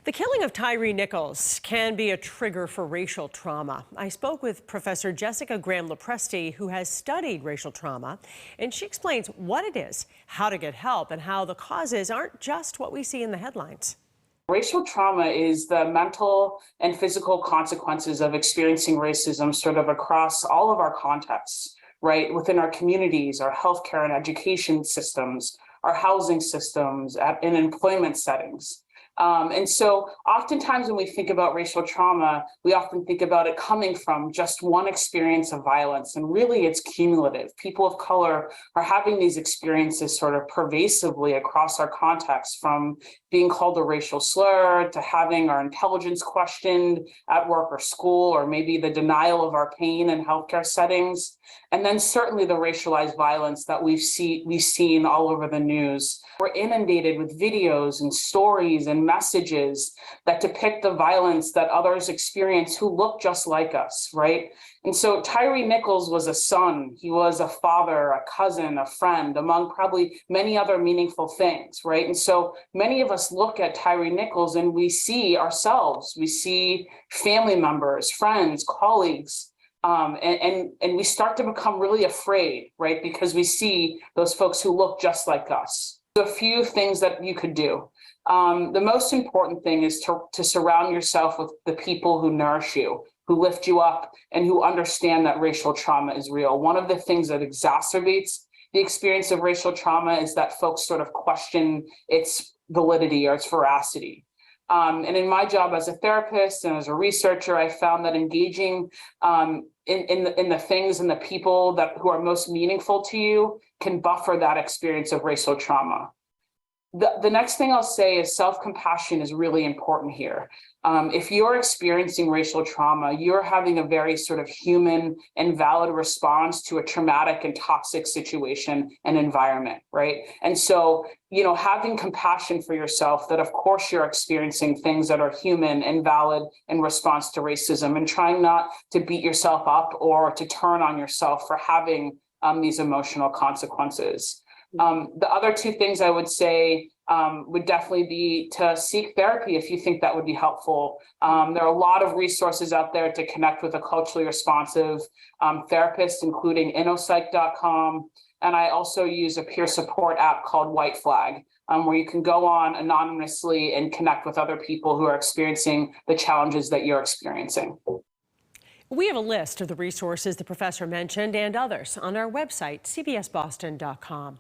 The killing of Tyree Nichols can be a trigger for racial trauma. I spoke with Professor Jessica LoPresti, who has studied racial trauma, and she explains what it is, how to get help, and how the causes aren't just what we see in the headlines. Racial trauma is the mental and physical consequences of experiencing racism sort of across all of our contexts, right? Within our communities, our healthcare and education systems, our housing systems, in employment settings. And so oftentimes when we think about racial trauma, we often think about it coming from just one experience of violence. And really it's cumulative. People of color are having these experiences sort of pervasively across our context, from being called a racial slur to having our intelligence questioned at work or school, or maybe the denial of our pain in healthcare settings. And then certainly the racialized violence that we've seen all over the news. We're inundated with videos and stories and messages that depict the violence that others experience who look just like us, right? And so Tyree Nichols was a son, he was a father, a cousin, a friend, among probably many other meaningful things, right? And so many of us look at Tyree Nichols and we see ourselves, we see family members, friends, colleagues, and we start to become really afraid, right? Because we see those folks who look just like us. So a few things that you could do. The most important thing is to surround yourself with the people who nourish you, who lift you up, and who understand that racial trauma is real. One of the things that exacerbates the experience of racial trauma is that folks sort of question its validity or its veracity. And in my job as a therapist and as a researcher, I found that engaging in the things and the people who are most meaningful to you can buffer that experience of racial trauma. The next thing I'll say is self-compassion is really important here. If you're experiencing racial trauma, you're having a very sort of human and valid response to a traumatic and toxic situation and environment, right? And so, having compassion for yourself that of course you're experiencing things that are human and valid in response to racism, and trying not to beat yourself up or to turn on yourself for having these emotional consequences. The other two things I would say would definitely be to seek therapy if you think that would be helpful. There are a lot of resources out there to connect with a culturally responsive therapist, including innopsych.com. And I also use a peer support app called White Flag, where you can go on anonymously and connect with other people who are experiencing the challenges that you're experiencing. We have a list of the resources the professor mentioned and others on our website, cbsboston.com.